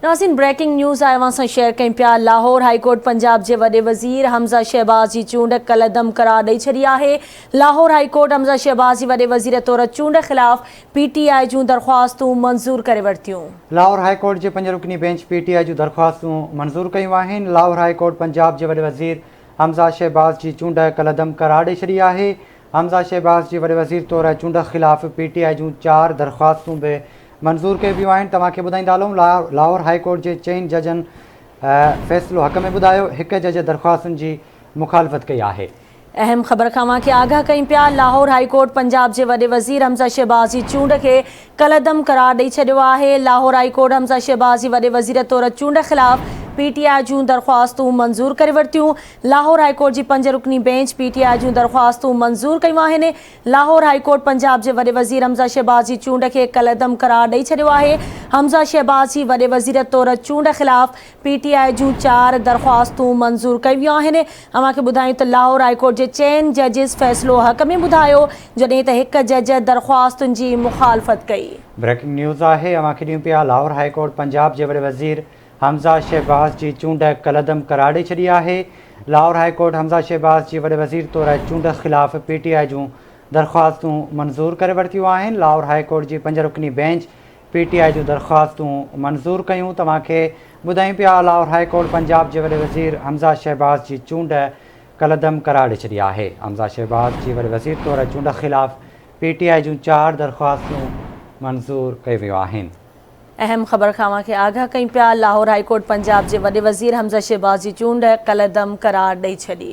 नाज़रीन breaking news आया सां शेयर कयूं पिया। लाहौर हाईकोर्ट पंजाब के वॾे वज़ीर हमज़ा शहबाज़ की चूंड कलदम करार ॾेई छॾी आहे। लाहौर हाईकोर्ट हमज़ा शहबाज़ जी वॾे वज़ीर तौर चूंड ख़िलाफ़ PTI जूं दरख़्वास्तूं मंज़ूर करे वरितियूं। लाहौर हाईकोर्ट के 5 रुकनी बेंच PTI जूं दरख़्वास्तूं मंज़ूर कयूं आहिनि। लाहौर हाईकोर्ट पंजाब के वॾे वज़ीर हमज़ा शहबाज़ की चूंड कलदम करार ॾेई छॾी आहे। हमज़ा शहबाज़ जी वॾे वज़ीर तौर चूंड ख़िलाफ़ PTI जूं 4 दरख़्वास्तूं भी मंज़ूर कयूं पियूं आहिनि। तव्हांखे ॿुधाईंदा हलूं लाहौर हाईकोर्ट के 4 जजन फ़ैसिलो हक़ में ॿुधायो। हिक जज दरख़्वास्तुनि जी मुखालफ़त कई आहे। अहम ख़बर खां के आगाह कयूं पिया। लाहौर हाईकोर्ट पंजाब के वॾे वज़ीर हमज़ा शहबाज़ जी चूंड के कलदम करार ॾेई छॾियो आहे। लाहौर हाईकोर्ट हमज़ा शहबाज़ जी वॾे वज़ीर तौर चूंड ख़िलाफ़ PTI जूं दरख़्वास्तूं मंज़ूर करे वरितियूं। लाहौर हाईकोर्ट की 5 रुकनी बेंच PTI जूं दरख़्वास्तूं मंज़ूर कयूं आहिनि। लाहौर हाईकोर्ट पंजाब के वॾे वज़ीर हमज़ा शहबाज़ जी चूंड के कलदम करार ॾेई छॾियो आहे। हमज़ा शहबाज़ जी वॾे वज़ीर तौर चूंड ख़िलाफ़ PTI जूं 4 दरख़्वास्तूं मंज़ूर कयूं वियूं आहिनि। अव्हांखे ॿुधायूं त लाहौर हाईकोर्ट के 4 जजिस फ़ैसिलो हक़ में ॿुधायो, जॾहिं त हिक जज दरख़्वास्तुनि जी मुखालफ़त कई। ब्रेकिंग न्यूज़ आहे। अव्हांखे ॾियूं पिया। लाहौर हाईकोर्ट पंजाब के वॾे वज़ीर हमज़ा शहबाज़ की चूंड कलदम करार ॾेई छॾी आहे। लाहौर हाईकोर्ट हमज़ा शहबाज़ जी वॾे वज़ीर तौर चूंड ख़िलाफ़ PTI जूं दरख़्वास्तूं मंज़ूर करे वरितियूं आहिनि। लाहौर हाईकोर्ट की 5 रुकनी बेंच PTI जूं दरख़्वास्तूं मंज़ूर कयूं। तव्हांखे ॿुधायूं पिया। लाहौर हाईकोर्ट पंजाब के वॾे वज़ीर हमज़ा शहबाज़ की चूंड कलदम करार ॾेई छॾी आहे। हमज़ा शहबाज़ जी वॾे वज़ीर तौर चूंड ख़िलाफ़ PTI जूं 4 दरख़्वास्तूं मंज़ूर कयूं वियूं आहिनि। अहम ख़बर खां के आगाह कयूं पिया। लाहौर हाईकोर्ट पंजाब के वॾे वज़ीर हमज़ा शहबाज़ जी चूंड कलदम करार ॾेई छॾी।